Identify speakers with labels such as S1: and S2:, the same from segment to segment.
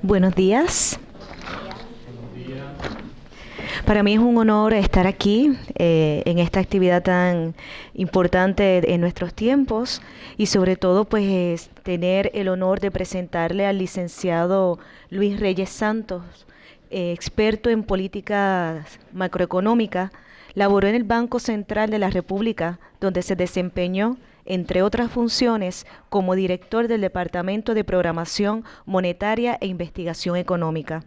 S1: Buenos días. Para mí es un honor estar aquí en esta actividad tan importante en nuestros tiempos y sobre todo pues tener el honor de presentarle al licenciado Luis Reyes Santos, experto en políticas macroeconómicas. Laboró en el Banco Central de la República, donde se desempeñó, entre otras funciones, como director del Departamento de Programación Monetaria e Investigación Económica.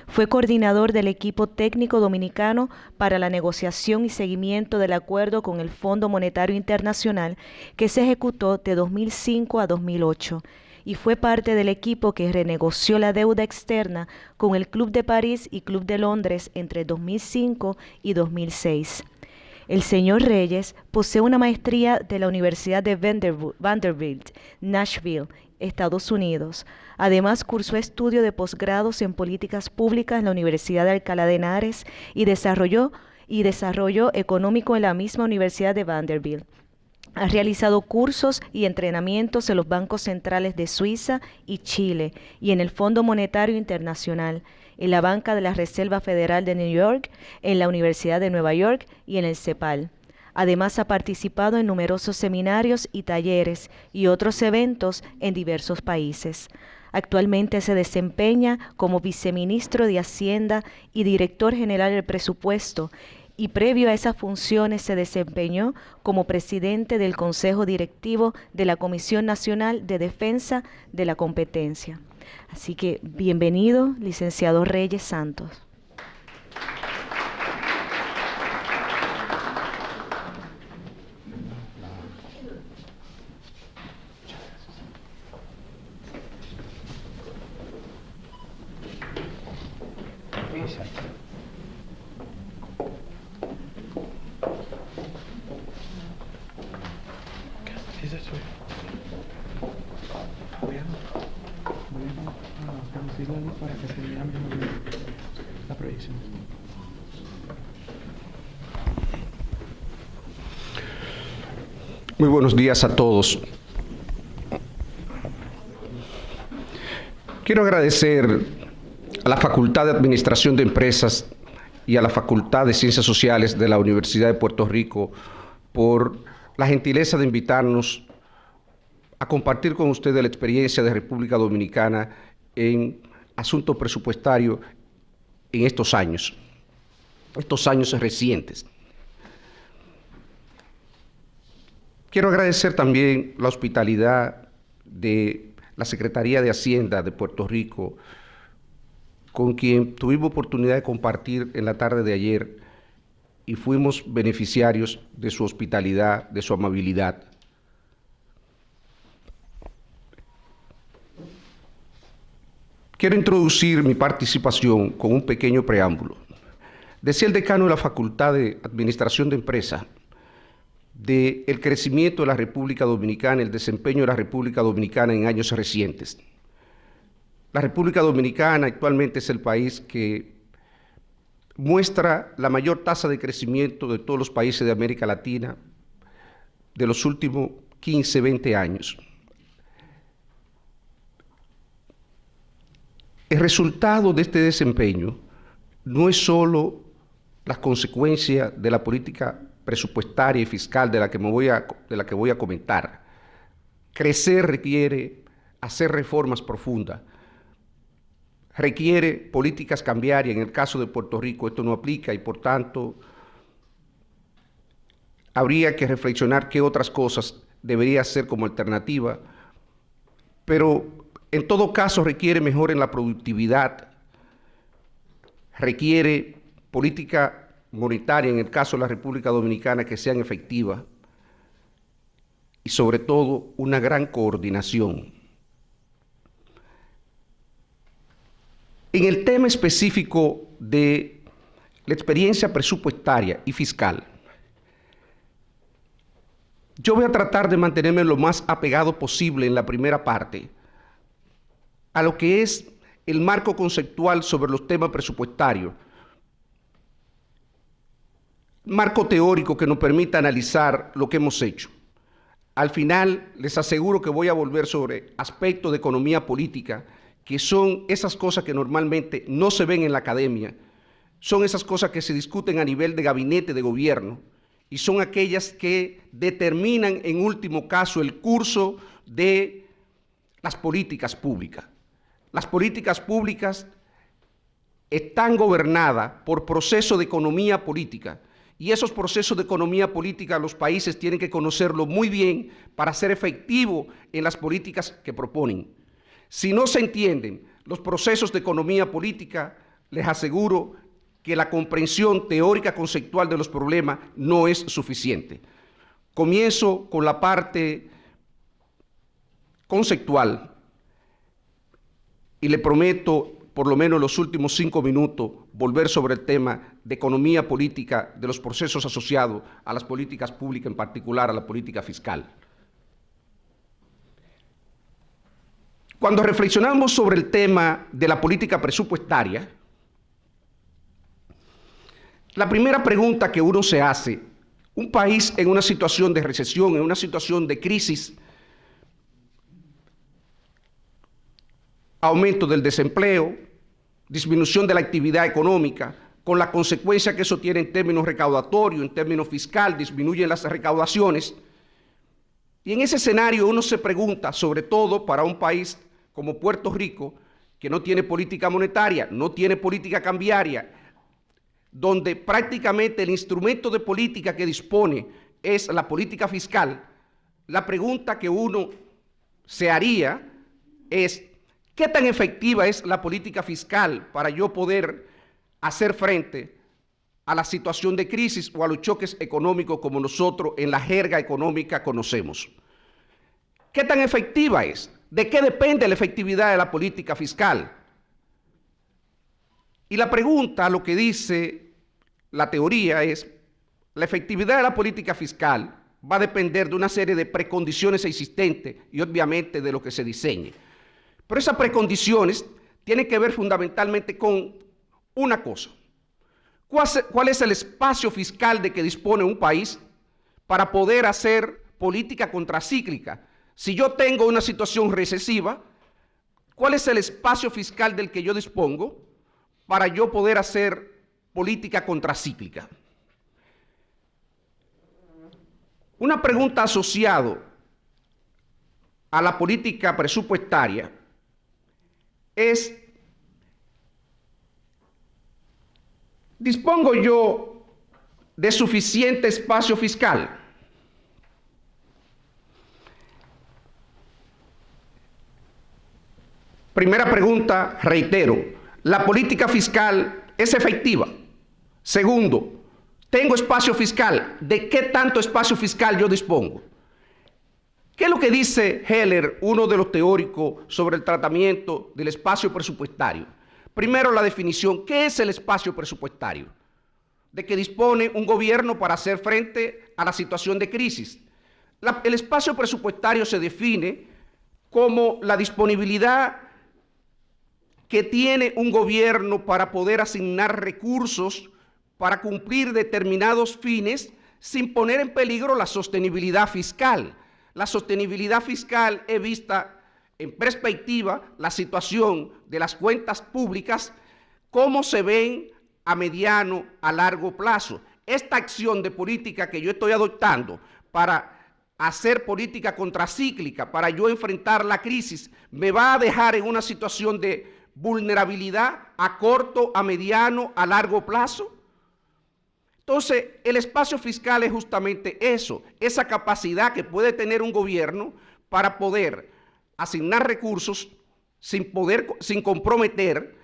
S1: Fue coordinador del equipo técnico dominicano para la negociación y seguimiento del acuerdo con el Fondo Monetario Internacional que se ejecutó de 2005 a 2008 y fue parte del equipo que renegoció la deuda externa con el Club de París y Club de Londres entre 2005 y 2006. El señor Reyes posee una maestría de la Universidad de Vanderbilt, Nashville, Estados Unidos. Además, cursó estudio de posgrados en políticas públicas en la Universidad de Alcalá de Henares y desarrollo económico en la misma Universidad de Vanderbilt. Ha realizado cursos y entrenamientos en los bancos centrales de Suiza y Chile y en el Fondo Monetario Internacional, en la banca de la Reserva Federal de New York, en la Universidad de Nueva York y en el CEPAL. Además, ha participado en numerosos seminarios y talleres y otros eventos en diversos países. Actualmente se desempeña como viceministro de Hacienda y director general del presupuesto, y previo a esas funciones se desempeñó como presidente del Consejo Directivo de la Comisión Nacional de Defensa de la Competencia. Así que bienvenido, licenciado Reyes Santos.
S2: Para que se vea mejor la proyección. Muy buenos días a todos. Quiero agradecer a la Facultad de Administración de Empresas y a la Facultad de Ciencias Sociales de la Universidad de Puerto Rico por la gentileza de invitarnos a compartir con ustedes la experiencia de República Dominicana en asunto presupuestario en estos años recientes. Quiero agradecer también la hospitalidad de la Secretaría de Hacienda de Puerto Rico, con quien tuvimos oportunidad de compartir en la tarde de ayer y fuimos beneficiarios de su hospitalidad, de su amabilidad. Quiero introducir mi participación con un pequeño preámbulo. Decía el decano de la Facultad de Administración de Empresas del crecimiento de la República Dominicana, el desempeño de la República Dominicana en años recientes. La República Dominicana actualmente es el país que muestra la mayor tasa de crecimiento de todos los países de América Latina de los últimos 15, 20 años. El resultado de este desempeño no es solo las consecuencias de la política presupuestaria y fiscal de la que voy a comentar. Crecer requiere hacer reformas profundas, requiere políticas cambiarias. En el caso de Puerto Rico esto no aplica y por tanto habría que reflexionar qué otras cosas debería hacer como alternativa, pero en todo caso requiere mejora en la productividad, requiere política monetaria, en el caso de la República Dominicana, que sean efectivas y sobre todo una gran coordinación. En el tema específico de la experiencia presupuestaria y fiscal, yo voy a tratar de mantenerme lo más apegado posible en la primera parte a lo que es el marco conceptual sobre los temas presupuestarios, marco teórico que nos permita analizar lo que hemos hecho. Al final, les aseguro que voy a volver sobre aspectos de economía política que son esas cosas que normalmente no se ven en la academia, son esas cosas que se discuten a nivel de gabinete de gobierno y son aquellas que determinan en último caso el curso de las políticas públicas. Las políticas públicas están gobernadas por procesos de economía política y esos procesos de economía política los países tienen que conocerlo muy bien para ser efectivos en las políticas que proponen. Si no se entienden los procesos de economía política, les aseguro que la comprensión teórica conceptual de los problemas no es suficiente. Comienzo con la parte conceptual y le prometo, por lo menos los últimos 5 minutos, volver sobre el tema de economía política, de los procesos asociados a las políticas públicas, en particular a la política fiscal. Cuando reflexionamos sobre el tema de la política presupuestaria, la primera pregunta que uno se hace, un país en una situación de recesión, en una situación de crisis, aumento del desempleo, disminución de la actividad económica, con la consecuencia que eso tiene en términos recaudatorios, en términos fiscal, disminuyen las recaudaciones. Y en ese escenario uno se pregunta, sobre todo para un país como Puerto Rico, que no tiene política monetaria, no tiene política cambiaria, donde prácticamente el instrumento de política que dispone es la política fiscal, la pregunta que uno se haría es, ¿qué tan efectiva es la política fiscal para yo poder hacer frente a la situación de crisis o a los choques económicos como nosotros en la jerga económica conocemos? ¿Qué tan efectiva es? ¿De qué depende la efectividad de la política fiscal? Y la pregunta, lo que dice la teoría es, la efectividad de la política fiscal va a depender de una serie de precondiciones existentes y obviamente de lo que se diseñe. Pero esas precondiciones tienen que ver fundamentalmente con una cosa. ¿Cuál es el espacio fiscal de que dispone un país para poder hacer política contracíclica? Si yo tengo una situación recesiva, ¿cuál es el espacio fiscal del que yo dispongo para yo poder hacer política contracíclica? Una pregunta asociada a la política presupuestaria es, ¿dispongo yo de suficiente espacio fiscal? Primera pregunta, reitero, ¿la política fiscal es efectiva? Segundo, ¿tengo espacio fiscal? ¿De qué tanto espacio fiscal yo dispongo? ¿Qué es lo que dice Heller, uno de los teóricos, sobre el tratamiento del espacio presupuestario? Primero, la definición. ¿Qué es el espacio presupuestario? De que dispone un gobierno para hacer frente a la situación de crisis. El espacio presupuestario se define como la disponibilidad que tiene un gobierno para poder asignar recursos para cumplir determinados fines sin poner en peligro la sostenibilidad fiscal. La sostenibilidad fiscal es vista en perspectiva la situación de las cuentas públicas, cómo se ven a mediano, a largo plazo. Esta acción de política que yo estoy adoptando para hacer política contracíclica, para yo enfrentar la crisis, me va a dejar en una situación de vulnerabilidad a corto, a mediano, a largo plazo. Entonces, el espacio fiscal es justamente eso, esa capacidad que puede tener un gobierno para poder asignar recursos sin comprometer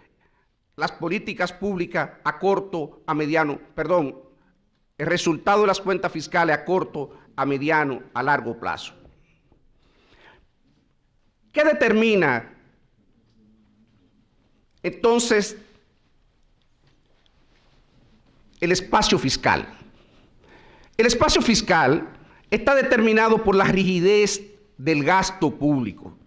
S2: las políticas públicas a corto, a mediano, el resultado de las cuentas fiscales a corto, a mediano, a largo plazo. ¿Qué determina entonces el espacio fiscal? El espacio fiscal está determinado por la rigidez del gasto público.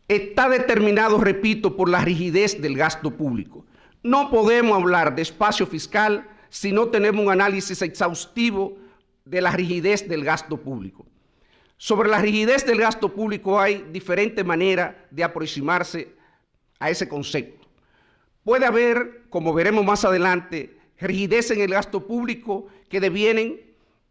S2: Está determinado, repito, por la rigidez del gasto público. No podemos hablar de espacio fiscal si no tenemos un análisis exhaustivo de la rigidez del gasto público. Sobre la rigidez del gasto público hay diferentes maneras de aproximarse a ese concepto. Puede haber, como veremos más adelante, rigidez en el gasto público que devienen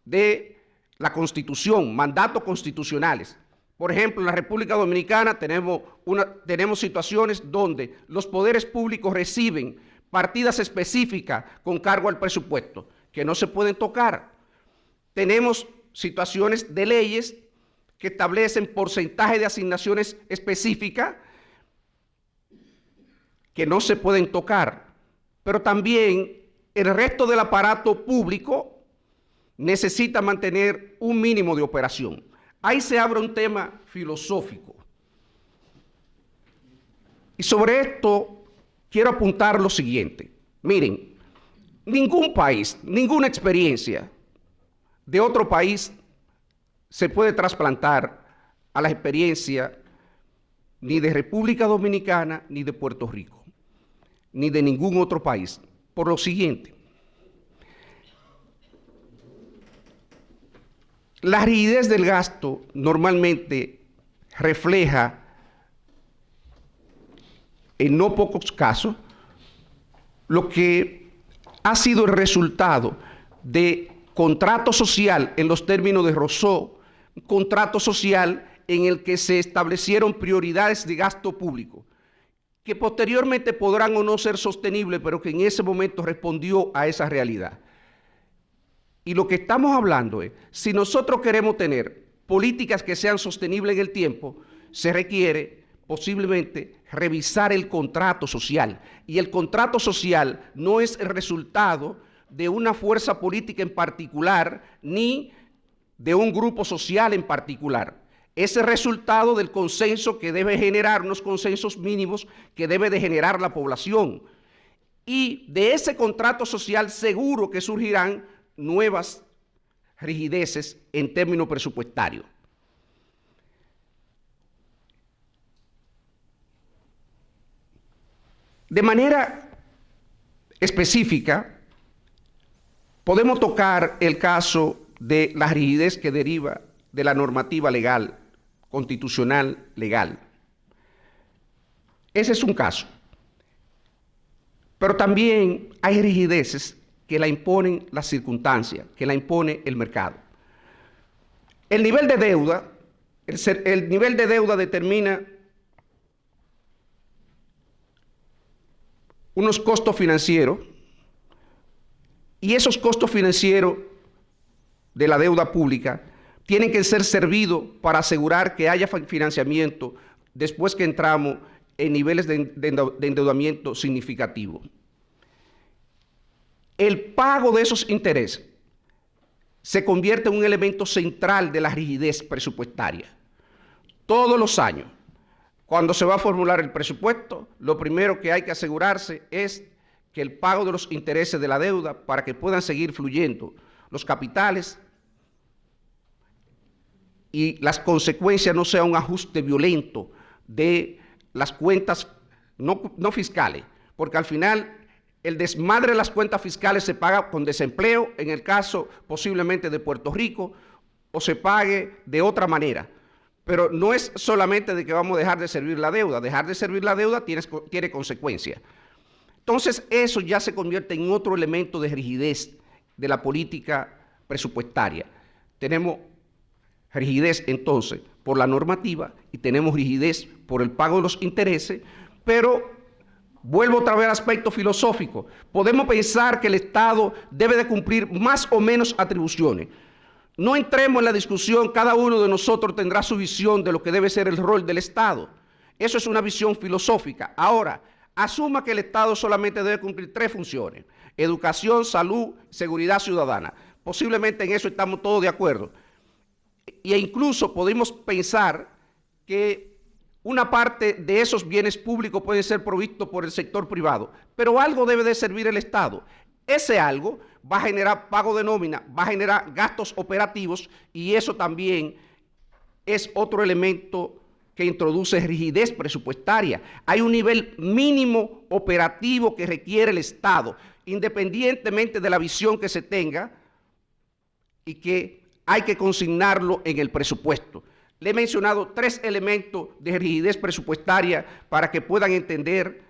S2: de la Constitución, mandatos constitucionales. Por ejemplo, en la República Dominicana tenemos situaciones donde los poderes públicos reciben partidas específicas con cargo al presupuesto, que no se pueden tocar. Tenemos situaciones de leyes que establecen porcentaje de asignaciones específicas que no se pueden tocar, pero también el resto del aparato público necesita mantener un mínimo de operación. Ahí se abre un tema filosófico. Y sobre esto quiero apuntar lo siguiente. Miren, ningún país, ninguna experiencia de otro país se puede trasplantar a la experiencia ni de República Dominicana, ni de Puerto Rico, ni de ningún otro país. Por lo siguiente, la rigidez del gasto normalmente refleja, en no pocos casos, lo que ha sido el resultado de contrato social en los términos de Rousseau, contrato social en el que se establecieron prioridades de gasto público, que posteriormente podrán o no ser sostenibles, pero que en ese momento respondió a esa realidad. Y lo que estamos hablando es, si nosotros queremos tener políticas que sean sostenibles en el tiempo, se requiere posiblemente revisar el contrato social. Y el contrato social no es el resultado de una fuerza política en particular, ni de un grupo social en particular. Es el resultado del consenso que debe generar, unos consensos mínimos que debe de generar la población. Y de ese contrato social seguro que surgirán nuevas rigideces en términos presupuestarios. De manera específica, podemos tocar el caso de la rigidez que deriva de la normativa legal, constitucional legal. Ese es un caso. Pero también hay rigideces que la imponen las circunstancias, que la impone el mercado. El nivel de deuda, el nivel de deuda determina unos costos financieros, y esos costos financieros de la deuda pública tienen que ser servidos para asegurar que haya financiamiento después que entramos en niveles de endeudamiento significativo. El pago de esos intereses se convierte en un elemento central de la rigidez presupuestaria. Todos los años, cuando se va a formular el presupuesto, lo primero que hay que asegurarse es que el pago de los intereses de la deuda, para que puedan seguir fluyendo los capitales y las consecuencias no sea un ajuste violento de las cuentas no fiscales, porque al final el desmadre de las cuentas fiscales se paga con desempleo, en el caso posiblemente de Puerto Rico, o se pague de otra manera. Pero no es solamente de que vamos a dejar de servir la deuda tiene consecuencias. Entonces eso ya se convierte en otro elemento de rigidez de la política presupuestaria. Tenemos rigidez entonces por la normativa y tenemos rigidez por el pago de los intereses, pero vuelvo otra vez al aspecto filosófico. Podemos pensar que el Estado debe de cumplir más o menos atribuciones. No entremos en la discusión, cada uno de nosotros tendrá su visión de lo que debe ser el rol del Estado. Eso es una visión filosófica. Ahora, asuma que el Estado solamente debe cumplir 3 funciones: educación, salud, seguridad ciudadana. Posiblemente en eso estamos todos de acuerdo. E incluso podemos pensar que una parte de esos bienes públicos pueden ser provistos por el sector privado, pero algo debe de servir el Estado. Ese algo va a generar pago de nómina, va a generar gastos operativos, y eso también es otro elemento que introduce rigidez presupuestaria. Hay un nivel mínimo operativo que requiere el Estado, independientemente de la visión que se tenga, y que hay que consignarlo en el presupuesto. Le he mencionado 3 elementos de rigidez presupuestaria para que puedan entender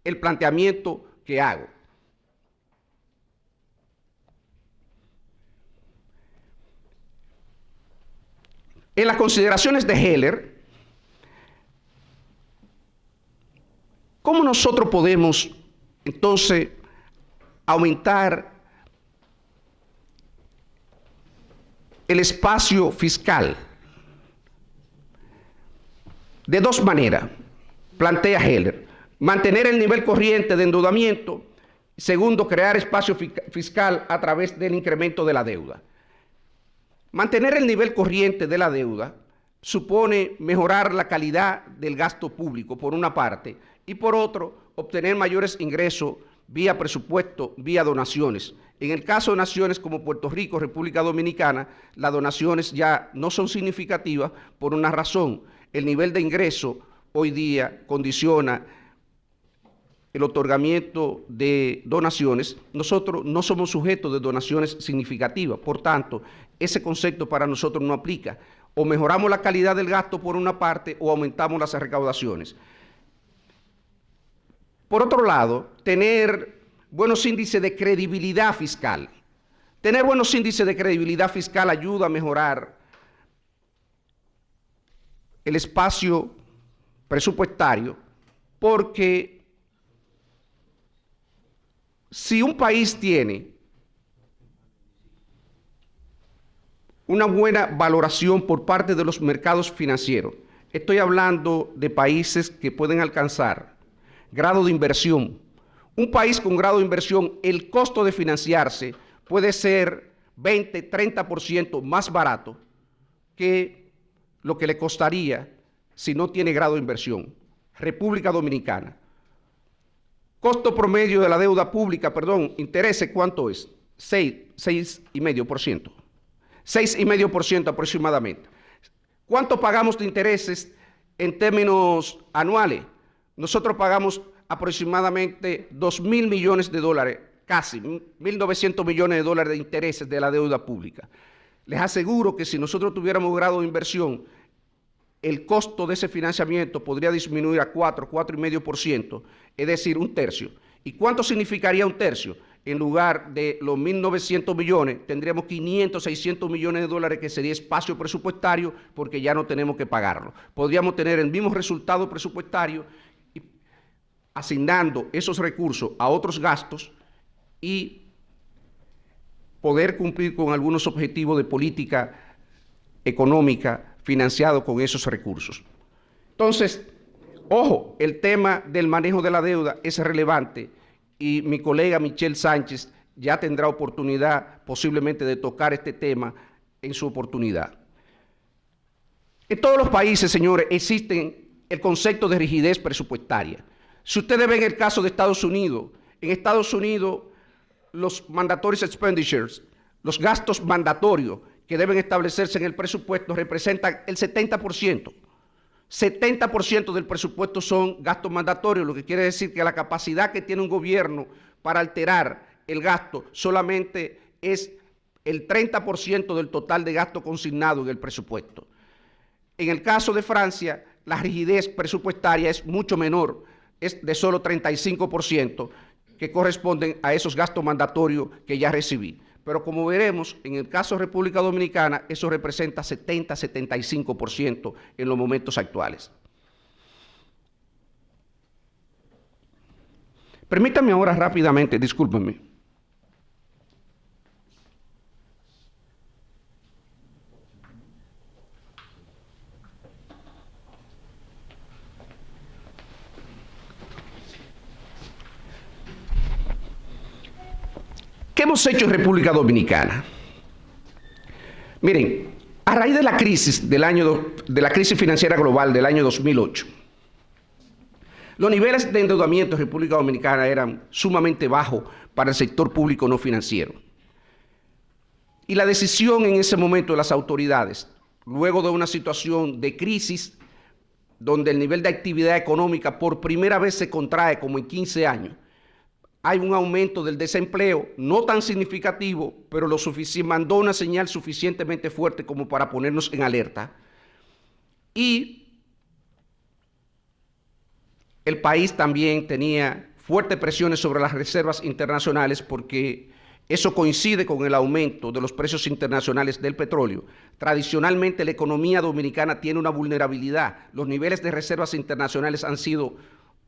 S2: el planteamiento que hago. En las consideraciones de Heller, ¿cómo nosotros podemos entonces aumentar el espacio fiscal? De 2 maneras, plantea Heller: mantener el nivel corriente de endeudamiento, segundo, crear espacio fiscal a través del incremento de la deuda. Mantener el nivel corriente de la deuda supone mejorar la calidad del gasto público, por una parte, y por otro, obtener mayores ingresos vía presupuesto, vía donaciones. En el caso de naciones como Puerto Rico, República Dominicana, las donaciones ya no son significativas por una razón: el nivel de ingreso hoy día condiciona el otorgamiento de donaciones. Nosotros no somos sujetos de donaciones significativas, por tanto, ese concepto para nosotros no aplica. O mejoramos la calidad del gasto por una parte o aumentamos las recaudaciones. Por otro lado, tener buenos índices de credibilidad fiscal. Tener buenos índices de credibilidad fiscal ayuda a mejorar el espacio presupuestario, porque si un país tiene una buena valoración por parte de los mercados financieros, estoy hablando de países que pueden alcanzar grado de inversión. Un país con grado de inversión, el costo de financiarse puede ser 20, 30% más barato que lo que le costaría si no tiene grado de inversión. República Dominicana. Costo promedio de la deuda pública, intereses, ¿cuánto es? 6,5%. 6,5% aproximadamente. ¿Cuánto pagamos de intereses en términos anuales? Nosotros pagamos aproximadamente 2.000 millones de dólares, casi 1.900 millones de dólares de intereses de la deuda pública. Les aseguro que si nosotros tuviéramos grado de inversión, el costo de ese financiamiento podría disminuir a 4,5%, es decir, 1/3. ¿Y cuánto significaría 1/3? En lugar de los 1.900 millones, tendríamos 500, 600 millones de dólares, que sería espacio presupuestario, porque ya no tenemos que pagarlo. Podríamos tener el mismo resultado presupuestario asignando esos recursos a otros gastos y poder cumplir con algunos objetivos de política económica financiados con esos recursos. Entonces, ojo, el tema del manejo de la deuda es relevante y mi colega Michelle Sánchez ya tendrá oportunidad posiblemente de tocar este tema en su oportunidad. En todos los países, señores, existe el concepto de rigidez presupuestaria. Si ustedes ven el caso de Estados Unidos, en Estados Unidos los mandatory expenditures, los gastos mandatorios que deben establecerse en el presupuesto, representan el 70%. 70% del presupuesto son gastos mandatorios, lo que quiere decir que la capacidad que tiene un gobierno para alterar el gasto solamente es el 30% del total de gasto consignado en el presupuesto. En el caso de Francia, la rigidez presupuestaria es mucho menor, es de solo 35%, que corresponden a esos gastos mandatorios que ya recibí. Pero como veremos, en el caso de República Dominicana, eso representa 70-75% en los momentos actuales. Permítanme ahora rápidamente, discúlpenme. ¿Qué hemos hecho en República Dominicana? Miren, a raíz de la crisis de la crisis financiera global del año 2008, los niveles de endeudamiento en República Dominicana eran sumamente bajos para el sector público no financiero. Y la decisión en ese momento de las autoridades, luego de una situación de crisis, donde el nivel de actividad económica por primera vez se contrae como en 15 años, hay un aumento del desempleo, no tan significativo, pero mandó una señal suficientemente fuerte como para ponernos en alerta. Y el país también tenía fuertes presiones sobre las reservas internacionales porque eso coincide con el aumento de los precios internacionales del petróleo. Tradicionalmente la economía dominicana tiene una vulnerabilidad. Los niveles de reservas internacionales han sido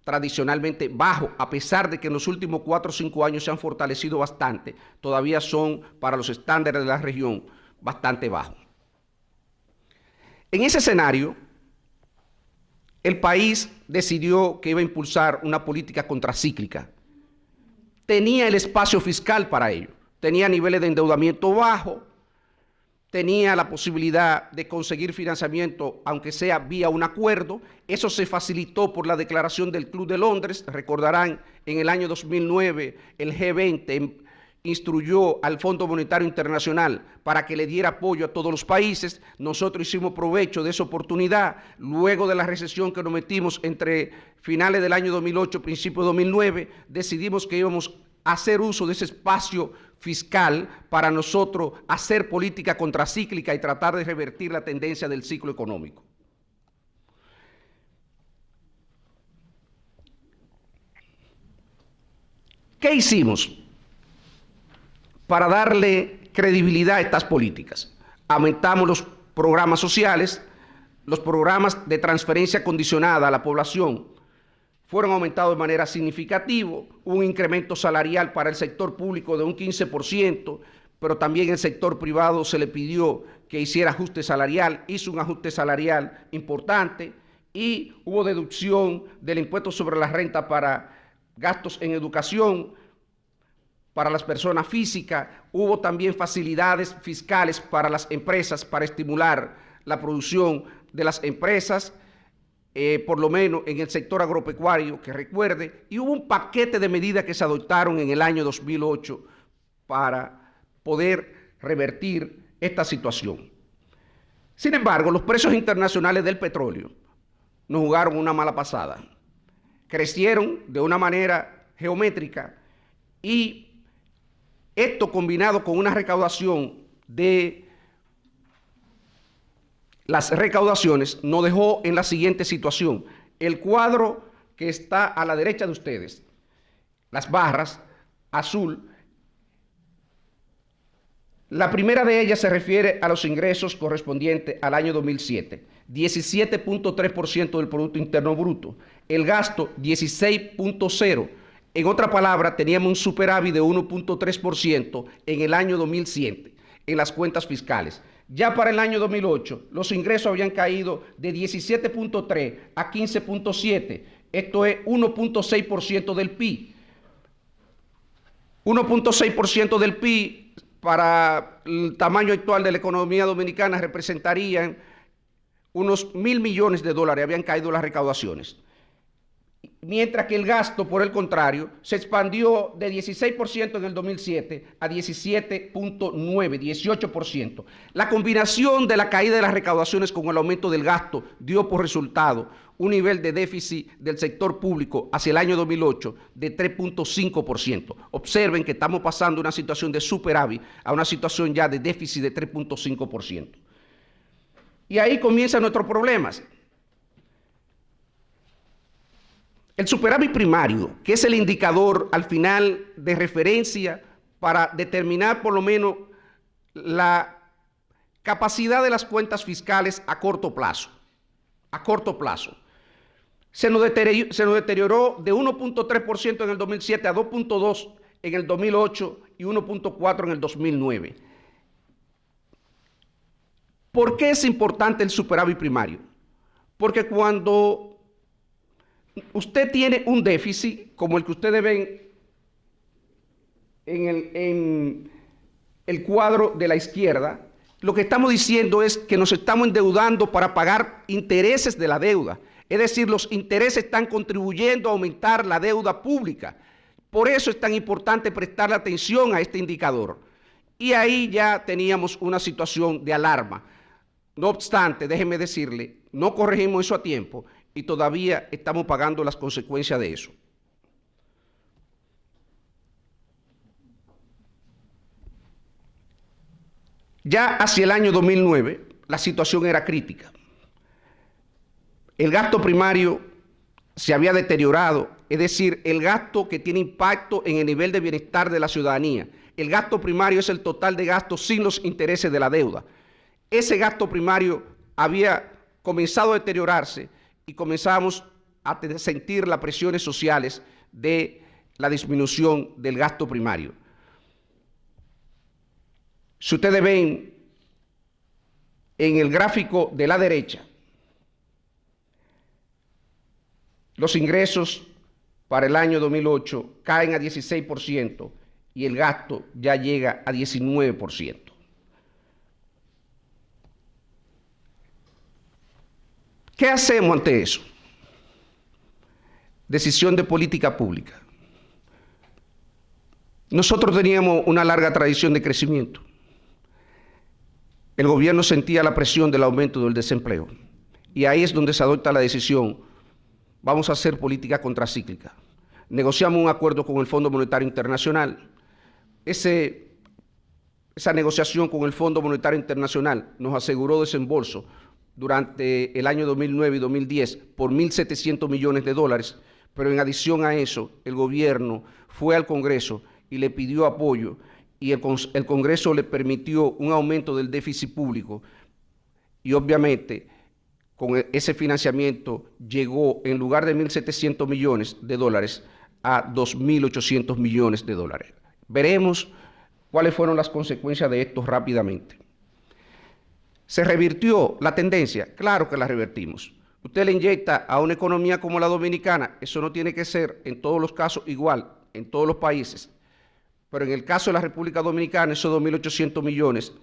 S2: tradicionalmente bajos, a pesar de que en los últimos 4 o 5 años se han fortalecido bastante, todavía son, para los estándares de la región, bastante bajos. En ese escenario, el país decidió que iba a impulsar una política contracíclica. Tenía el espacio fiscal para ello, tenía niveles de endeudamiento bajos, tenía la posibilidad de conseguir financiamiento, aunque sea vía un acuerdo. Eso se facilitó por la declaración del Club de Londres. Recordarán, en el año 2009, el G20 instruyó al Fondo Monetario Internacional para que le diera apoyo a todos los países. Nosotros hicimos provecho de esa oportunidad. Luego de la recesión que nos metimos entre finales del año 2008 y principios de 2009, decidimos que íbamos a hacer uso de ese espacio fiscal para nosotros hacer política contracíclica y tratar de revertir la tendencia del ciclo económico. ¿Qué hicimos para darle credibilidad a estas políticas? Aumentamos los programas sociales, los programas de transferencia condicionada a la población fueron aumentados de manera significativa, hubo un incremento salarial para el sector público de un 15%, pero también el sector privado se le pidió que hiciera ajuste salarial, hizo un ajuste salarial importante y hubo deducción del impuesto sobre la renta para gastos en educación para las personas físicas, hubo también facilidades fiscales para las empresas para estimular la producción de las empresas, por lo menos en el sector agropecuario, que recuerde, y hubo un paquete de medidas que se adoptaron en el año 2008 para poder revertir esta situación. Sin embargo, los precios internacionales del petróleo nos jugaron una mala pasada. Crecieron de una manera geométrica y esto combinado con una recaudación de las recaudaciones nos dejó en la siguiente situación. El cuadro que está a la derecha de ustedes, las barras azul, la primera de ellas se refiere a los ingresos correspondientes al año 2007, 17.3% del Producto Interno Bruto. El gasto, 16.0%. En otra palabra, teníamos un superávit de 1.3% en el año 2007 en las cuentas fiscales. Ya para el año 2008, los ingresos habían caído de 17.3 a 15.7. Esto es 1.6% del PIB. 1.6% del PIB para el tamaño actual de la economía dominicana representarían unos 1.000 millones de dólares, habían caído las recaudaciones. Mientras que el gasto, por el contrario, se expandió de 16% en el 2007 a 17.9%, 18%. La combinación de la caída de las recaudaciones con el aumento del gasto dio por resultado un nivel de déficit del sector público hacia el año 2008 de 3.5%. Observen que estamos pasando de una situación de superávit a una situación ya de déficit de 3.5%. Y ahí comienzan nuestros problemas. El superávit primario, que es el indicador al final de referencia para determinar por lo menos la capacidad de las cuentas fiscales a corto plazo. Se nos deterioró de 1.3% en el 2007 a 2.2% en el 2008 y 1.4% en el 2009. ¿Por qué es importante el superávit primario? Porque cuando usted tiene un déficit como el que ustedes ven en el cuadro de la izquierda, lo que estamos diciendo es que nos estamos endeudando para pagar intereses de la deuda. Es decir, los intereses están contribuyendo a aumentar la deuda pública. Por eso es tan importante prestarle atención a este indicador. Y ahí ya teníamos una situación de alarma. No obstante, déjenme decirle, no corregimos eso a tiempo y todavía estamos pagando las consecuencias de eso. Ya hacia el año 2009, la situación era crítica. El gasto primario se había deteriorado, es decir, el gasto que tiene impacto en el nivel de bienestar de la ciudadanía. El gasto primario es el total de gastos sin los intereses de la deuda. Ese gasto primario había comenzado a deteriorarse y comenzábamos a sentir las presiones sociales de la disminución del gasto primario. Si ustedes ven en el gráfico de la derecha, los ingresos para el año 2008 caen a 16% y el gasto ya llega a 19%. ¿Qué hacemos ante eso? Decisión de política pública. Nosotros teníamos una larga tradición de crecimiento. El gobierno sentía la presión del aumento del desempleo y ahí es donde se adopta la decisión: vamos a hacer política contracíclica. Negociamos un acuerdo con el Fondo Monetario Internacional. Esa negociación con el Fondo Monetario Internacional nos aseguró desembolso durante el año 2009 y 2010 por 1.700 millones de dólares, pero en adición a eso, el gobierno fue al Congreso y le pidió apoyo y el Congreso le permitió un aumento del déficit público y obviamente con ese financiamiento llegó, en lugar de 1.700 millones de dólares, a 2.800 millones de dólares. Veremos cuáles fueron las consecuencias de esto rápidamente. ¿Se revirtió la tendencia? Claro que la revertimos. Usted le inyecta a una economía como la dominicana, eso no tiene que ser en todos los casos igual, en todos los países, pero en el caso de la República Dominicana, esos 2.800 millones,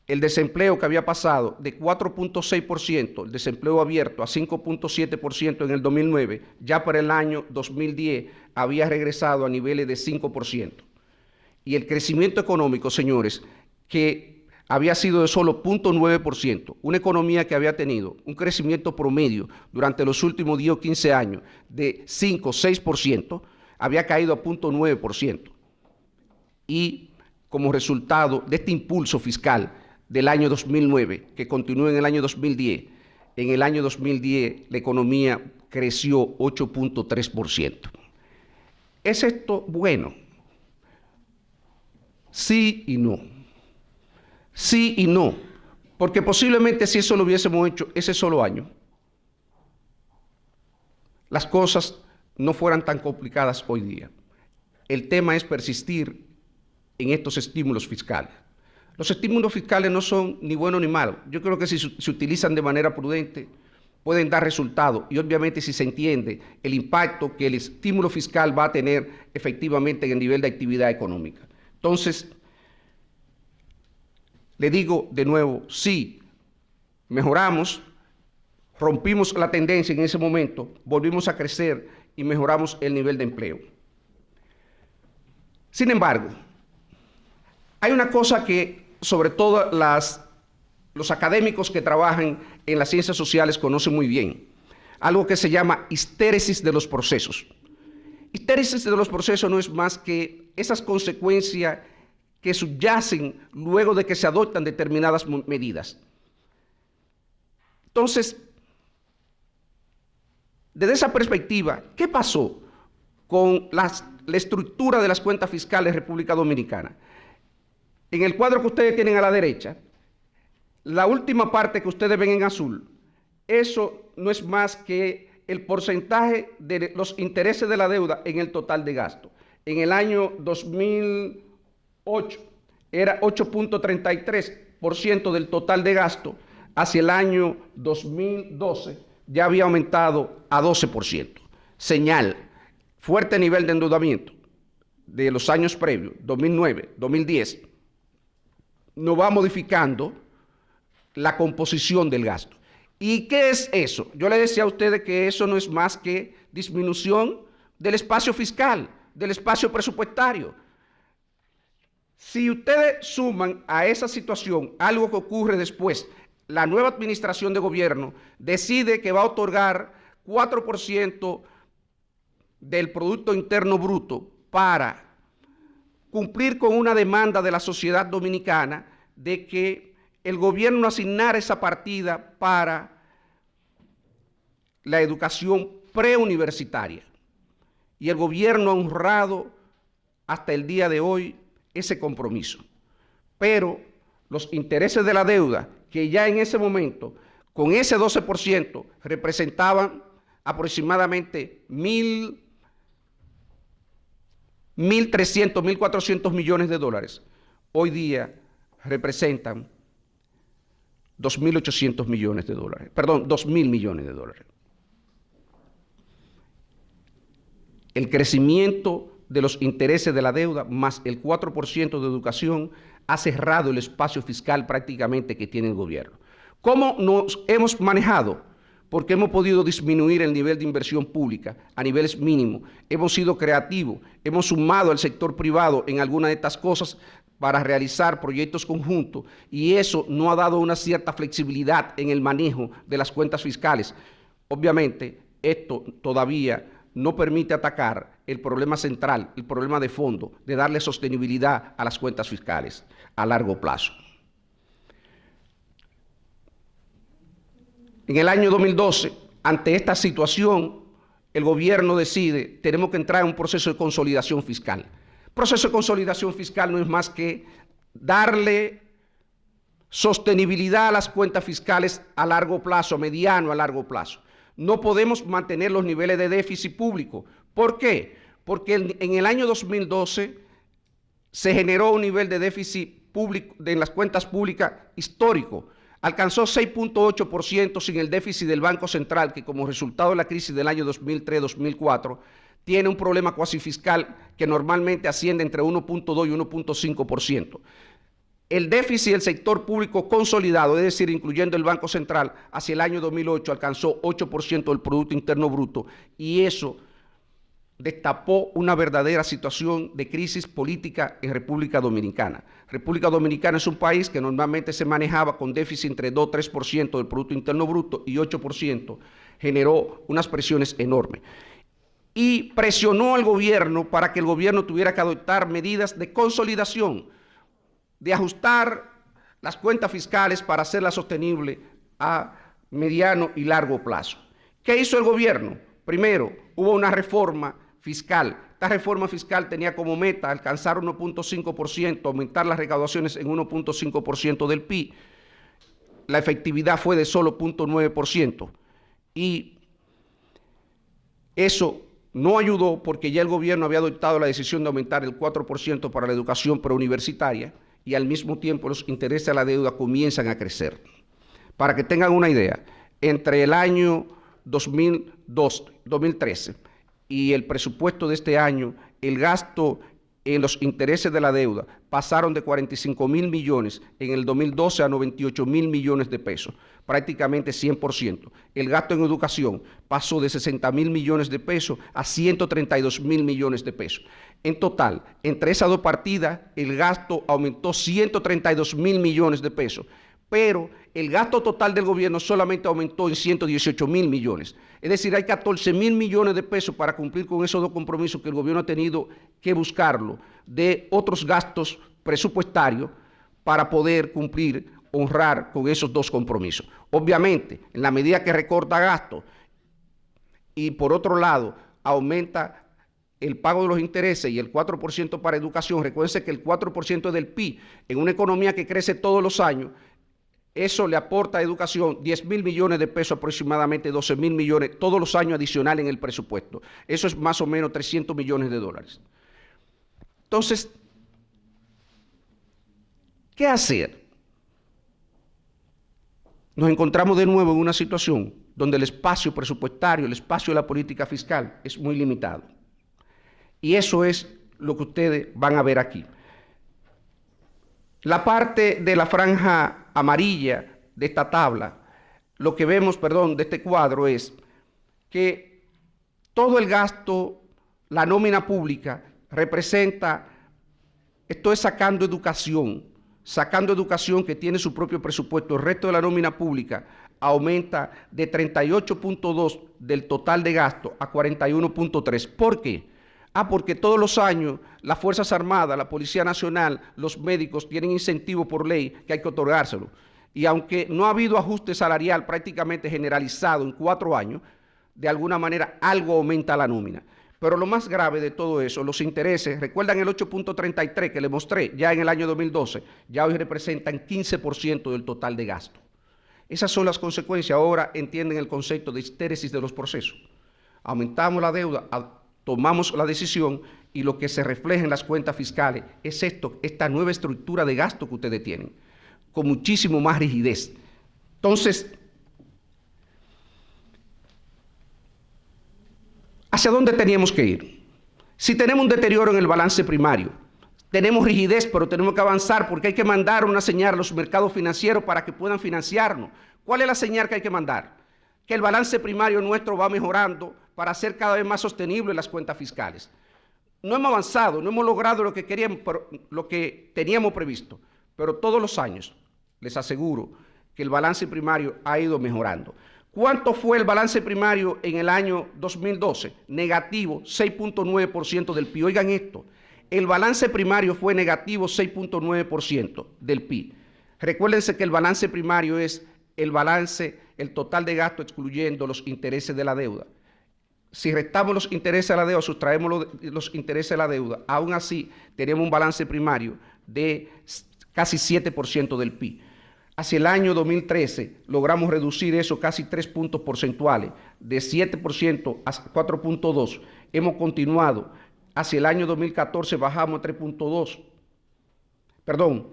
S2: el desempleo que había pasado de 4.6%, el desempleo abierto, a 5.7% en el 2009, ya para el año 2010 había regresado a niveles de 5%. Y el crecimiento económico, señores, que había sido de solo 0.9%, una economía que había tenido un crecimiento promedio durante los últimos 10 o 15 años de 5 o 6%, había caído a 0.9%. Y como resultado de este impulso fiscal del año 2009, que continúa en el año 2010, en el año 2010 la economía creció 8.3%. ¿Es esto bueno? Sí y no. Sí y no, porque posiblemente si eso lo hubiésemos hecho ese solo año, las cosas no fueran tan complicadas hoy día. El tema es persistir en estos estímulos fiscales. Los estímulos fiscales no son ni buenos ni malos. Yo creo que si se utilizan de manera prudente pueden dar resultados y obviamente si se entiende el impacto que el estímulo fiscal va a tener efectivamente en el nivel de actividad económica. Entonces, le digo de nuevo, sí, mejoramos, rompimos la tendencia en ese momento, volvimos a crecer y mejoramos el nivel de empleo. Sin embargo, hay una cosa que sobre todo los académicos que trabajan en las ciencias sociales conocen muy bien, algo que se llama histéresis de los procesos. Histéresis de los procesos no es más que esas consecuencias que subyacen luego de que se adoptan determinadas medidas. Entonces, desde esa perspectiva, ¿qué pasó con la estructura de las cuentas fiscales de República Dominicana? En el cuadro que ustedes tienen a la derecha, la última parte que ustedes ven en azul, eso no es más que el porcentaje de los intereses de la deuda en el total de gasto. En el año 2008 era 8.33% del total de gasto, hacia el año 2012 ya había aumentado a 12%. Señal, fuerte nivel de endeudamiento de los años previos, 2009, 2010, no va modificando la composición del gasto. ¿Y qué es eso? Yo le decía a ustedes que eso no es más que disminución del espacio fiscal, del espacio presupuestario. Si ustedes suman a esa situación algo que ocurre después, la nueva administración de gobierno decide que va a otorgar 4% del Producto Interno Bruto para cumplir con una demanda de la sociedad dominicana de que el gobierno asignara esa partida para la educación preuniversitaria. Y el gobierno ha honrado hasta el día de hoy ese compromiso. Pero los intereses de la deuda, que ya en ese momento, con ese 12%, representaban aproximadamente 1.300, 1.400 millones de dólares, hoy día representan 2.800 millones de dólares, perdón, 2.000 millones de dólares. El crecimiento de los intereses de la deuda más el 4% de educación ha cerrado el espacio fiscal prácticamente que tiene el gobierno. ¿Cómo nos hemos manejado? Porque hemos podido disminuir el nivel de inversión pública a niveles mínimos, hemos sido creativos, hemos sumado al sector privado en algunas de estas cosas para realizar proyectos conjuntos y eso no ha dado una cierta flexibilidad en el manejo de las cuentas fiscales. Obviamente, esto todavía no permite atacar el problema central, el problema de fondo, de darle sostenibilidad a las cuentas fiscales a largo plazo. En el año 2012, ante esta situación, el gobierno decide, tenemos que entrar en un proceso de consolidación fiscal. El proceso de consolidación fiscal no es más que darle sostenibilidad a las cuentas fiscales a largo plazo, mediano a largo plazo. No podemos mantener los niveles de déficit público. ¿Por qué? Porque en el año 2012 se generó un nivel de déficit público en las cuentas públicas histórico. Alcanzó 6.8% sin el déficit del Banco Central, que como resultado de la crisis del año 2003-2004, tiene un problema cuasi fiscal que normalmente asciende entre 1.2 y 1.5%. El déficit del sector público consolidado, es decir, incluyendo el Banco Central, hacia el año 2008 alcanzó 8% del Producto Interno Bruto y eso destapó una verdadera situación de crisis política en República Dominicana. República Dominicana es un país que normalmente se manejaba con déficit entre 2 y 3% del Producto Interno Bruto y 8%, generó unas presiones enormes. Y presionó al gobierno para que el gobierno tuviera que adoptar medidas de consolidación, de ajustar las cuentas fiscales para hacerlas sostenibles a mediano y largo plazo. ¿Qué hizo el gobierno? Primero, hubo una reforma fiscal. Esta reforma fiscal tenía como meta alcanzar 1.5%, aumentar las recaudaciones en 1.5% del PIB. La efectividad fue de solo 0.9%. Y eso no ayudó porque ya el gobierno había adoptado la decisión de aumentar el 4% para la educación preuniversitaria y al mismo tiempo los intereses a la deuda comienzan a crecer. Para que tengan una idea, entre el año 2013 y el presupuesto de este año, el gasto en los intereses de la deuda pasaron de 45.000 millones en el 2012 a 98.000 millones de pesos, prácticamente 100%. El gasto en educación pasó de 60.000 millones de pesos a 132.000 millones de pesos. En total, entre esas dos partidas, el gasto aumentó 132.000 millones de pesos, pero el gasto total del gobierno solamente aumentó en 118.000 millones. Es decir, hay 14.000 millones de pesos para cumplir con esos dos compromisos que el gobierno ha tenido que buscarlo de otros gastos presupuestarios para poder cumplir, honrar con esos dos compromisos. Obviamente, en la medida que recorta gastos y por otro lado aumenta el pago de los intereses y el 4% para educación, recuérdense que el 4% del PIB en una economía que crece todos los años, eso le aporta a educación 10.000 millones de pesos, aproximadamente 12.000 millones, todos los años adicionales en el presupuesto. Eso es más o menos 300 millones de dólares. Entonces, ¿qué hacer? Nos encontramos de nuevo en una situación donde el espacio presupuestario, el espacio de la política fiscal es muy limitado. Y eso es lo que ustedes van a ver aquí. La parte de la franja amarilla de esta tabla, lo que vemos, de este cuadro es que todo el gasto, la nómina pública, representa, esto es sacando educación que tiene su propio presupuesto, el resto de la nómina pública aumenta de 38.2 del total de gasto a 41.3. ¿Por qué? porque todos los años las Fuerzas Armadas, la Policía Nacional, los médicos tienen incentivo por ley que hay que otorgárselo. Y aunque no ha habido ajuste salarial prácticamente generalizado en 4 años, de alguna manera algo aumenta la nómina. Pero lo más grave de todo eso, los intereses, recuerdan el 8.33 que le mostré ya en el año 2012, ya hoy representan 15% del total de gasto. Esas son las consecuencias. Ahora entienden el concepto de histéresis de los procesos. Aumentamos la deuda, tomamos la decisión y lo que se refleja en las cuentas fiscales es esta nueva estructura de gasto que ustedes tienen, con muchísimo más rigidez. Entonces, ¿hacia dónde teníamos que ir? Si tenemos un deterioro en el balance primario, tenemos rigidez, pero tenemos que avanzar porque hay que mandar una señal a los mercados financieros para que puedan financiarnos. ¿Cuál es la señal que hay que mandar? Que el balance primario nuestro va mejorando para hacer cada vez más sostenible las cuentas fiscales. No hemos avanzado, no hemos logrado lo que queríamos, lo que teníamos previsto, pero todos los años les aseguro que el balance primario ha ido mejorando. ¿Cuánto fue el balance primario en el año 2012? Negativo 6.9% del PIB. Oigan esto, el balance primario fue negativo 6.9% del PIB. Recuérdense que el balance primario es el total de gasto excluyendo los intereses de la deuda. Si restamos los intereses de la deuda, sustraemos los intereses de la deuda, aún así tenemos un balance primario de casi 7% del PIB. Hacia el año 2013 logramos reducir eso casi 3 puntos porcentuales, de 7% a 4.2%. Hemos continuado. Hacia el año 2014 bajamos a 3.2%. Perdón,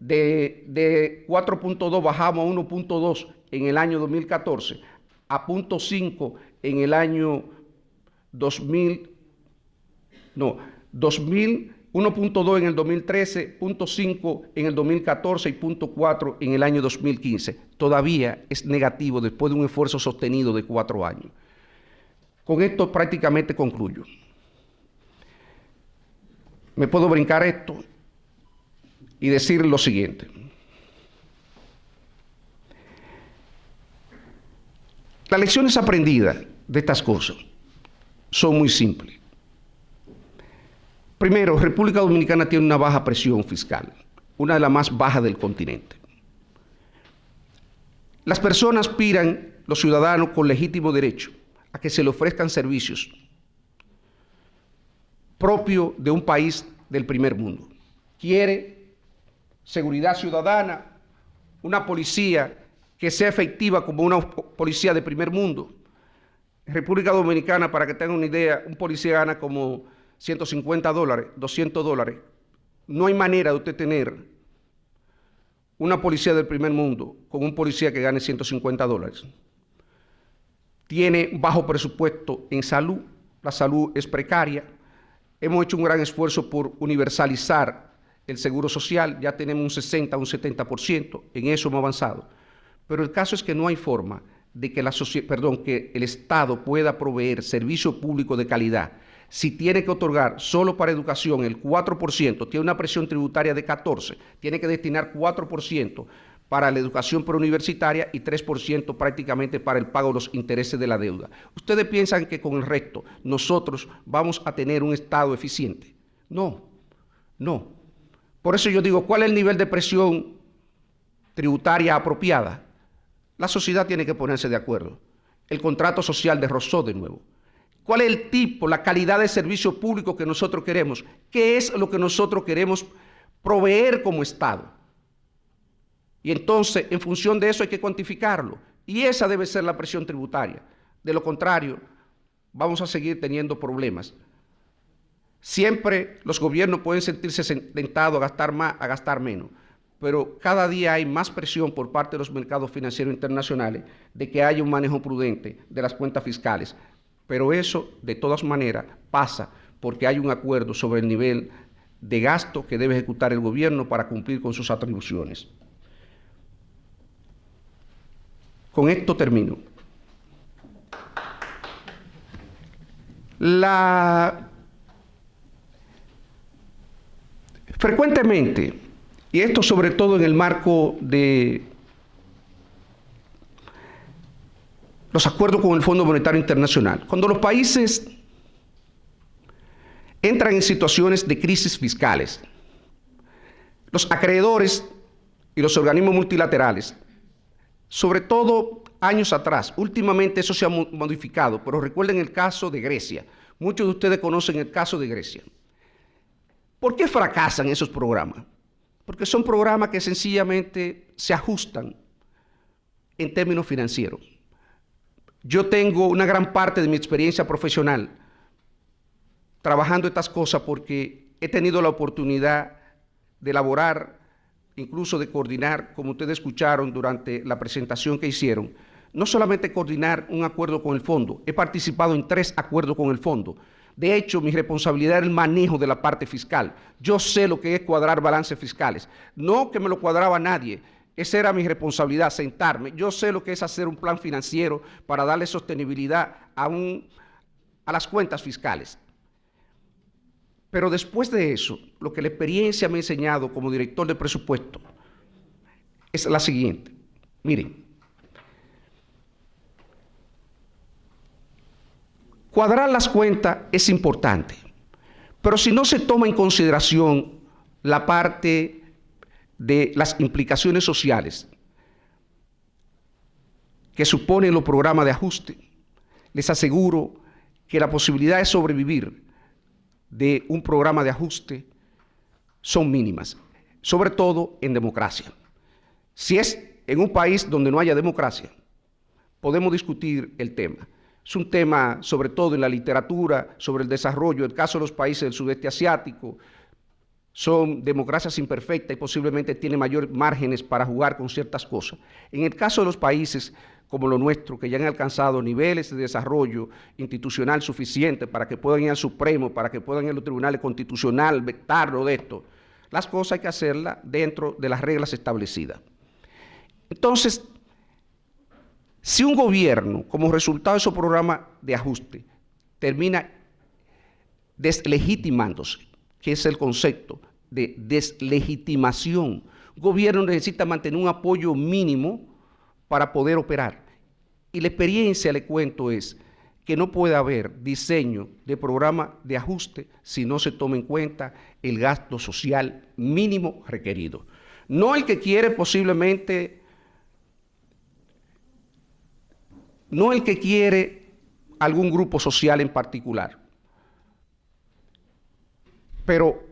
S2: de 4.2 bajamos a 1.2 en el año 2014, a 0.5 en el año 1.2 en el 2013, 0.5 en el 2014 y 0.4 en el año 2015. Todavía es negativo después de un esfuerzo sostenido de 4 años. Con esto prácticamente concluyo. Me puedo brincar esto y decir lo siguiente. Las lecciones aprendidas de estas cosas son muy simples. Primero, República Dominicana tiene una baja presión fiscal, una de las más bajas del continente. Las personas aspiran, los ciudadanos con legítimo derecho, a que se le ofrezcan servicios propios de un país del primer mundo. Quiere seguridad ciudadana, una policía que sea efectiva como una policía de primer mundo. En República Dominicana, para que tengan una idea, un policía gana como $150, $200. No hay manera de usted tener una policía del primer mundo con un policía que gane $150. Tiene bajo presupuesto en salud, la salud es precaria. Hemos hecho un gran esfuerzo por universalizar el seguro social, ya tenemos un 60, un 70%, en eso hemos avanzado. Pero el caso es que no hay forma de que que el Estado pueda proveer servicio público de calidad. Si tiene que otorgar solo para educación el 4%, tiene una presión tributaria de 14%, tiene que destinar 4% para la educación preuniversitaria y 3% prácticamente para el pago de los intereses de la deuda. ¿Ustedes piensan que con el resto nosotros vamos a tener un Estado eficiente? No, no. Por eso yo digo, ¿cuál es el nivel de presión tributaria apropiada? La sociedad tiene que ponerse de acuerdo. El contrato social de Rousseau de nuevo. ¿Cuál es el tipo, la calidad de servicio público que nosotros queremos? ¿Qué es lo que nosotros queremos proveer como Estado? Y entonces, en función de eso hay que cuantificarlo. Y esa debe ser la presión tributaria. De lo contrario, vamos a seguir teniendo problemas. Siempre los gobiernos pueden sentirse tentados a gastar más, a gastar menos. Pero cada día hay más presión por parte de los mercados financieros internacionales de que haya un manejo prudente de las cuentas fiscales. Pero eso, de todas maneras, pasa porque hay un acuerdo sobre el nivel de gasto que debe ejecutar el gobierno para cumplir con sus atribuciones. Con esto termino. Frecuentemente, y esto sobre todo en el marco de los acuerdos con el Fondo Monetario Internacional, cuando los países entran en situaciones de crisis fiscales. Los acreedores y los organismos multilaterales, sobre todo años atrás, últimamente eso se ha modificado, pero recuerden el caso de Grecia. Muchos de ustedes conocen el caso de Grecia. ¿Por qué fracasan esos programas? Porque son programas que sencillamente se ajustan en términos financieros. Yo tengo una gran parte de mi experiencia profesional trabajando estas cosas porque he tenido la oportunidad de elaborar, incluso de coordinar, como ustedes escucharon durante la presentación que hicieron, no solamente coordinar un acuerdo con el fondo, he participado en 3 acuerdos con el fondo. De hecho, mi responsabilidad era el manejo de la parte fiscal. Yo sé lo que es cuadrar balances fiscales. No que me lo cuadraba nadie, esa era mi responsabilidad, sentarme. Yo sé lo que es hacer un plan financiero para darle sostenibilidad a las cuentas fiscales. Pero después de eso, lo que la experiencia me ha enseñado como director de presupuesto es la siguiente. Miren, cuadrar las cuentas es importante, pero si no se toma en consideración la parte de las implicaciones sociales que suponen los programas de ajuste, les aseguro que la posibilidad de sobrevivir de un programa de ajuste son mínimas, sobre todo en democracia. Si es en un país donde no haya democracia, podemos discutir el tema. Es un tema, sobre todo en la literatura, sobre el desarrollo. El caso de los países del sudeste asiático son democracias imperfectas y posiblemente tienen mayores márgenes para jugar con ciertas cosas. En el caso de los países como lo nuestro, que ya han alcanzado niveles de desarrollo institucional suficientes para que puedan ir al Supremo, para que puedan ir a los tribunales constitucionales, vetarlo de esto, las cosas hay que hacerlas dentro de las reglas establecidas. Entonces, si un gobierno, como resultado de esos programas de ajuste, termina deslegitimándose, que es el concepto de deslegitimación, un gobierno necesita mantener un apoyo mínimo para poder operar. Y la experiencia, le cuento, es que no puede haber diseño de programa de ajuste si no se toma en cuenta el gasto social mínimo requerido. No el que quiere posiblemente, no el que quiere algún grupo social en particular, pero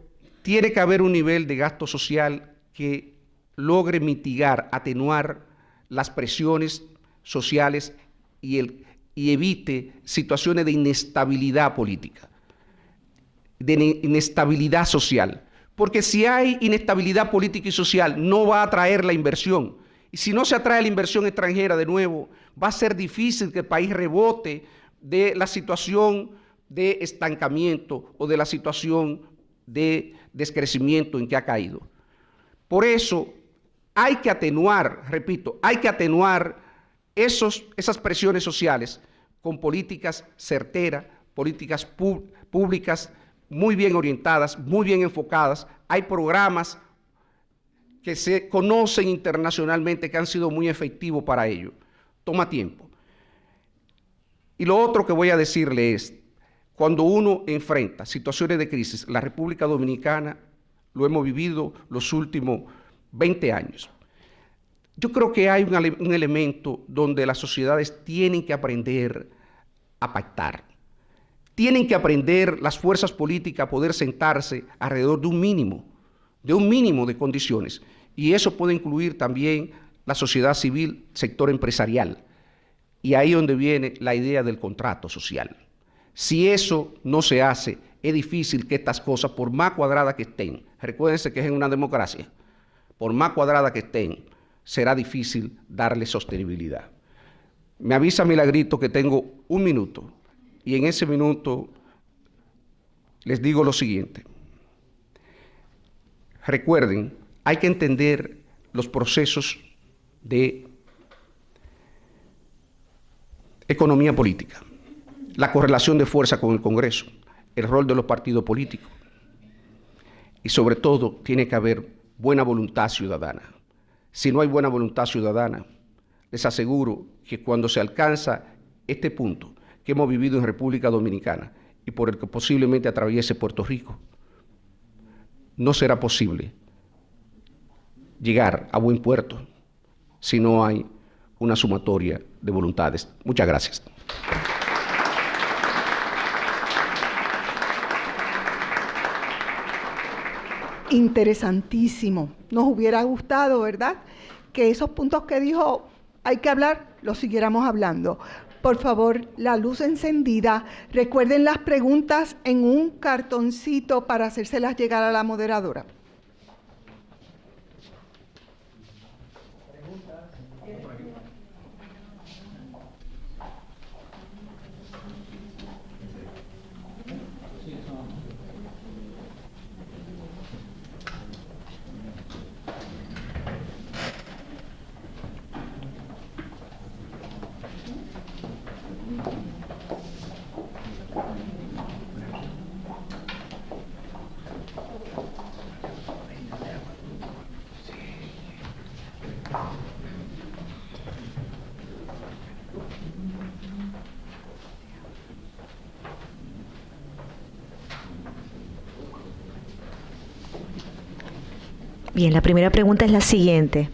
S2: tiene que haber un nivel de gasto social que logre mitigar, atenuar las presiones sociales y evite situaciones de inestabilidad política, de inestabilidad social. Porque si hay inestabilidad política y social, no va a atraer la inversión. Y si no se atrae la inversión extranjera de nuevo, va a ser difícil que el país rebote de la situación de estancamiento o de la situación de descrecimiento en que ha caído. Por eso hay que atenuar, repito, hay que atenuar esas presiones sociales con políticas certeras, políticas públicas muy bien orientadas, muy bien enfocadas. Hay programas que se conocen internacionalmente que han sido muy efectivos para ello. Toma tiempo. Y lo otro que voy a decirle es, cuando uno enfrenta situaciones de crisis, la República Dominicana lo hemos vivido los últimos 20 años. Yo creo que hay un elemento donde las sociedades tienen que aprender a pactar. Tienen que aprender las fuerzas políticas a poder sentarse alrededor de un mínimo de condiciones. Y eso puede incluir también la sociedad civil, sector empresarial. Y ahí es donde viene la idea del contrato social. Si eso no se hace, es difícil que estas cosas, por más cuadradas que estén, recuérdense que es en una democracia, por más cuadradas que estén, será difícil darle sostenibilidad. Me avisa Milagrito que tengo 1 minuto y en ese minuto les digo lo siguiente. Recuerden, hay que entender los procesos de economía política, la correlación de fuerza con el Congreso, el rol de los partidos políticos y sobre todo tiene que haber buena voluntad ciudadana. Si no hay buena voluntad ciudadana, les aseguro que cuando se alcanza este punto que hemos vivido en República Dominicana y por el que posiblemente atraviese Puerto Rico, no será posible llegar a buen puerto si no hay una sumatoria de voluntades. Muchas gracias.
S3: Interesantísimo. Nos hubiera gustado, ¿verdad?, que esos puntos que dijo hay que hablar, los siguiéramos hablando. Por favor, la luz encendida. Recuerden las preguntas en un cartoncito para hacérselas llegar a la moderadora.
S1: Bien, la primera pregunta es la siguiente.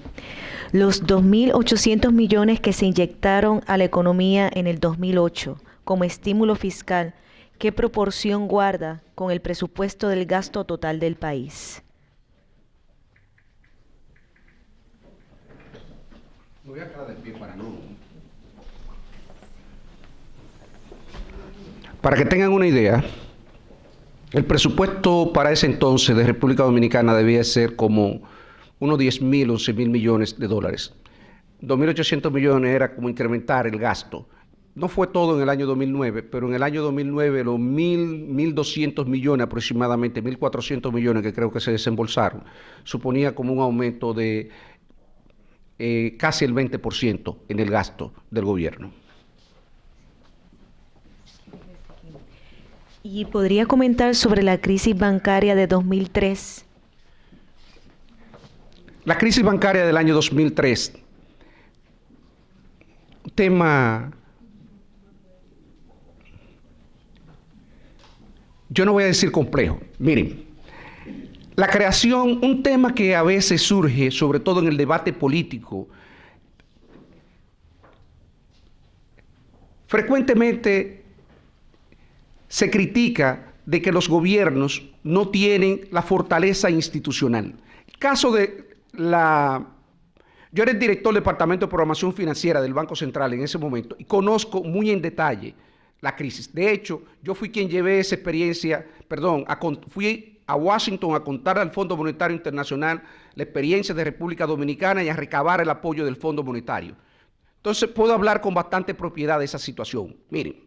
S1: Los 2.800 millones que se inyectaron a la economía en el 2008 como estímulo fiscal, ¿qué proporción guarda con el presupuesto del gasto total del país?
S2: Me voy a quedar de pie para no. Para que tengan una idea, el presupuesto para ese entonces de República Dominicana debía ser como unos 10.000, 11.000 millones de dólares. 2.800 millones era como incrementar el gasto. No fue todo en el año 2009, pero en el año 2009 los 1.200 millones aproximadamente, 1.400 millones que creo que se desembolsaron, suponía como un aumento de casi el 20% en el gasto del gobierno.
S1: ¿Y podría comentar sobre la crisis bancaria de 2003?
S2: La crisis bancaria del año 2003, tema, yo no voy a decir complejo. Miren, la creación, un tema que a veces surge, sobre todo en el debate político, frecuentemente se critica de que los gobiernos no tienen la fortaleza institucional. El caso de yo era el director del Departamento de Programación Financiera del Banco Central en ese momento y conozco muy en detalle la crisis. De hecho, yo fui quien llevé esa experiencia, fui a Washington a contar al Fondo Monetario Internacional la experiencia de República Dominicana y a recabar el apoyo del Fondo Monetario. Entonces, puedo hablar con bastante propiedad de esa situación. Miren,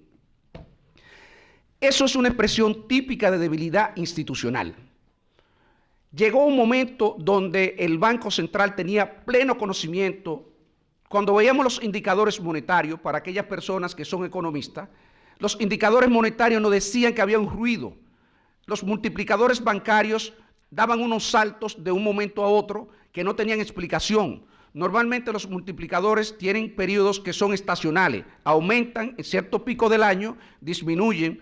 S2: eso es una expresión típica de debilidad institucional. Llegó un momento donde el Banco Central tenía pleno conocimiento. Cuando veíamos los indicadores monetarios, para aquellas personas que son economistas, los indicadores monetarios nos decían que había un ruido. Los multiplicadores bancarios daban unos saltos de un momento a otro que no tenían explicación. Normalmente los multiplicadores tienen periodos que son estacionales, aumentan en cierto pico del año, disminuyen.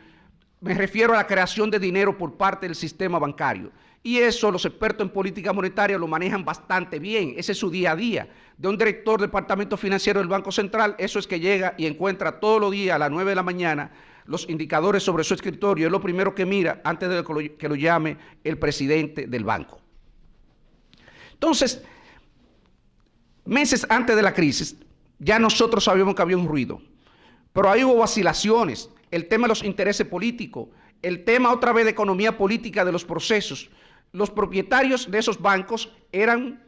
S2: Me refiero a la creación de dinero por parte del sistema bancario. Y eso los expertos en política monetaria lo manejan bastante bien. Ese es su día a día. De un director del departamento financiero del Banco Central, eso es que llega y encuentra todos los días a las 9 de la mañana los indicadores sobre su escritorio. Es lo primero que mira antes de que lo llame el presidente del banco. Entonces, meses antes de la crisis, ya nosotros sabíamos que había un ruido. Pero ahí hubo vacilaciones. El tema de los intereses políticos, el tema otra vez de economía política de los procesos. Los propietarios de esos bancos eran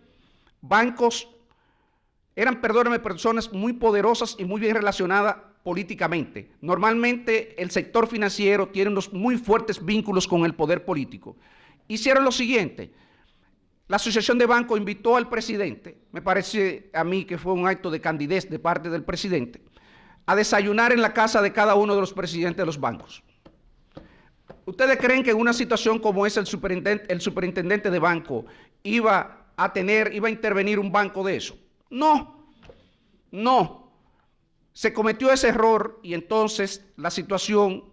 S2: personas muy poderosas y muy bien relacionadas políticamente. Normalmente el sector financiero tiene unos muy fuertes vínculos con el poder político. Hicieron lo siguiente: la Asociación de Bancos invitó al presidente, me parece a mí que fue un acto de candidez de parte del presidente, a desayunar en la casa de cada uno de los presidentes de los bancos. ¿Ustedes creen que en una situación como esa el superintendente de banco iba a intervenir un banco de eso? No. Se cometió ese error y entonces la situación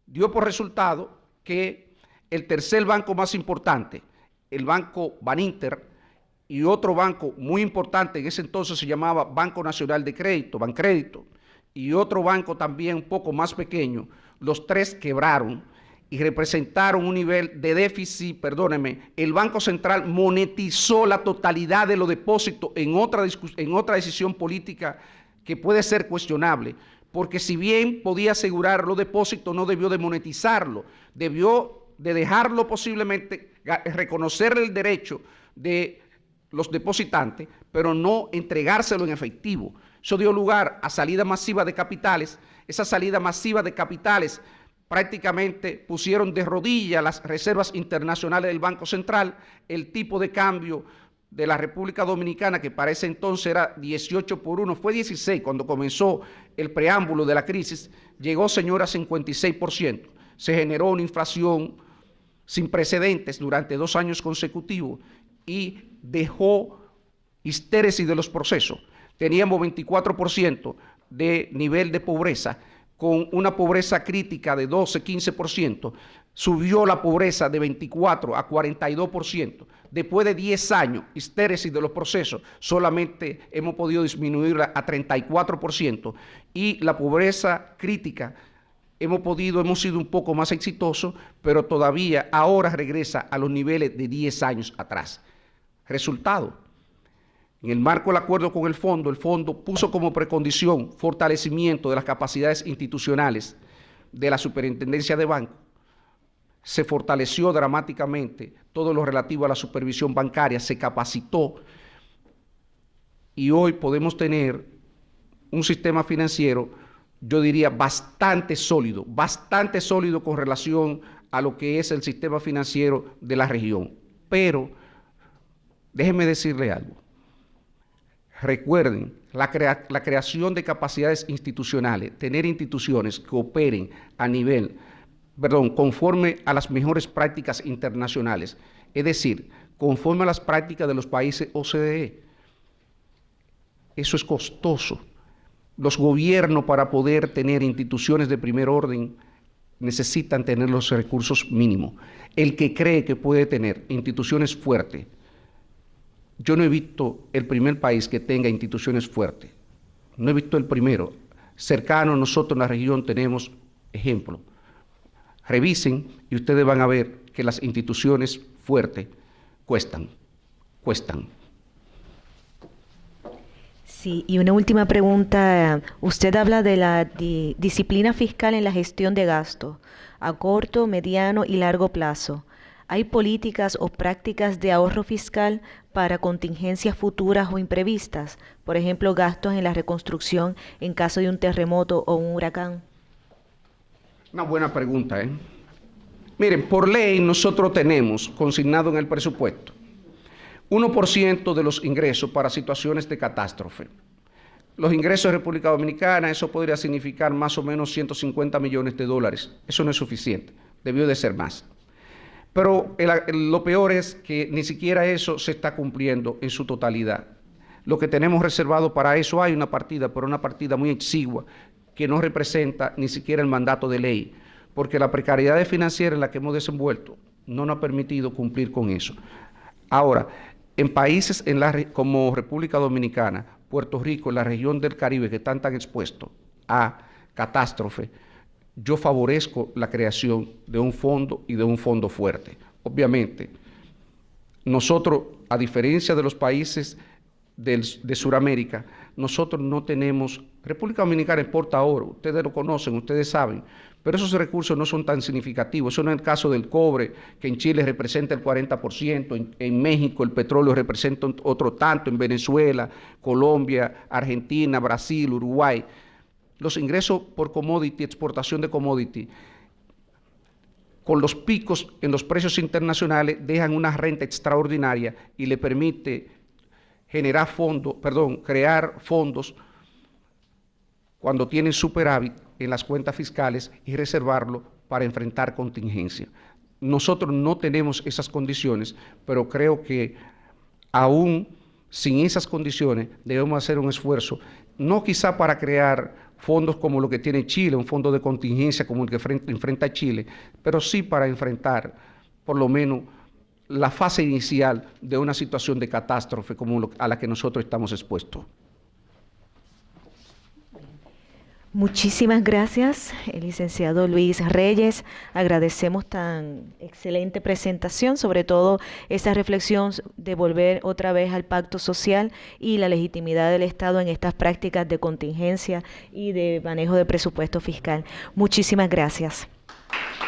S2: dio por resultado que el tercer banco más importante, el Banco Baninter, y otro banco muy importante, en ese entonces se llamaba Banco Nacional de Crédito, Bancrédito, y otro banco también un poco más pequeño, los tres quebraron y representaron un nivel de déficit, perdónenme, el Banco Central monetizó la totalidad de los depósitos en otra decisión política que puede ser cuestionable, porque si bien podía asegurar los depósitos, no debió de monetizarlo, debió de dejarlo posiblemente, reconocerle el derecho de los depositantes, pero no entregárselo en efectivo. Eso dio lugar a salida masiva de capitales. Esa salida masiva de capitales prácticamente pusieron de rodillas las reservas internacionales del Banco Central, el tipo de cambio de la República Dominicana, que para ese entonces era 18 por 1, fue 16 cuando comenzó el preámbulo de la crisis, llegó, señora, a 56%. Se generó una inflación sin precedentes durante 2 años consecutivos y dejó histéresis de los procesos. Teníamos 24% de nivel de pobreza, con una pobreza crítica de 12-15%, subió la pobreza de 24 a 42%. Después de 10 años, histéresis de los procesos, solamente hemos podido disminuirla a 34%, y la pobreza crítica hemos sido un poco más exitosos, pero todavía ahora regresa a los niveles de 10 años atrás. Resultado: en el marco del acuerdo con el fondo puso como precondición fortalecimiento de las capacidades institucionales de la superintendencia de banco. Se fortaleció dramáticamente todo lo relativo a la supervisión bancaria, se capacitó, y hoy podemos tener un sistema financiero, yo diría, bastante sólido con relación a lo que es el sistema financiero de la región. Pero déjenme decirle algo. Recuerden, la creación de capacidades institucionales, tener instituciones que operen conforme a las mejores prácticas internacionales, es decir, conforme a las prácticas de los países OCDE. Eso es costoso. Los gobiernos, para poder tener instituciones de primer orden, necesitan tener los recursos mínimos. El que cree que puede tener instituciones fuertes, yo no he visto el primer país que tenga instituciones fuertes. No he visto el primero. Cercano a nosotros en la región tenemos ejemplos. Revisen y ustedes van a ver que las instituciones fuertes cuestan.
S1: Sí, y una última pregunta. Usted habla de la disciplina fiscal en la gestión de gastos a corto, mediano y largo plazo. ¿Hay políticas o prácticas de ahorro fiscal para contingencias futuras o imprevistas? Por ejemplo, gastos en la reconstrucción en caso de un terremoto o un huracán.
S2: Una buena pregunta, ¿eh? Miren, por ley nosotros tenemos consignado en el presupuesto 1% de los ingresos para situaciones de catástrofe. Los ingresos de República Dominicana, eso podría significar más o menos 150 millones de dólares. Eso no es suficiente, debió de ser más. Pero lo peor es que ni siquiera eso se está cumpliendo en su totalidad. Lo que tenemos reservado para eso, hay una partida, pero una partida muy exigua, que no representa ni siquiera el mandato de ley, porque la precariedad financiera en la que hemos desenvuelto no nos ha permitido cumplir con eso. Ahora, en países como República Dominicana, Puerto Rico, en la región del Caribe, que están tan expuestos a catástrofe, yo favorezco la creación de un fondo y de un fondo fuerte. Obviamente, nosotros, a diferencia de los países de Sudamérica, nosotros no tenemos. República Dominicana exporta oro, ustedes lo conocen, ustedes saben, pero esos recursos no son tan significativos. Eso no es el caso del cobre, que en Chile representa el 40%, en México el petróleo representa otro tanto, en Venezuela, Colombia, Argentina, Brasil, Uruguay. Los ingresos por commodity, exportación de commodity, con los picos en los precios internacionales, dejan una renta extraordinaria y le permite crear fondos cuando tienen superávit en las cuentas fiscales y reservarlo para enfrentar contingencias. Nosotros no tenemos esas condiciones, pero creo que aún sin esas condiciones debemos hacer un esfuerzo, no quizá para crear fondos como lo que tiene Chile, un fondo de contingencia como el que enfrenta Chile, pero sí para enfrentar por lo menos la fase inicial de una situación de catástrofe como a la que nosotros estamos expuestos.
S1: Muchísimas gracias, el licenciado Luis Reyes. Agradecemos tan excelente presentación, sobre todo esa reflexión de volver otra vez al pacto social y la legitimidad del Estado en estas prácticas de contingencia y de manejo de presupuesto fiscal. Muchísimas gracias.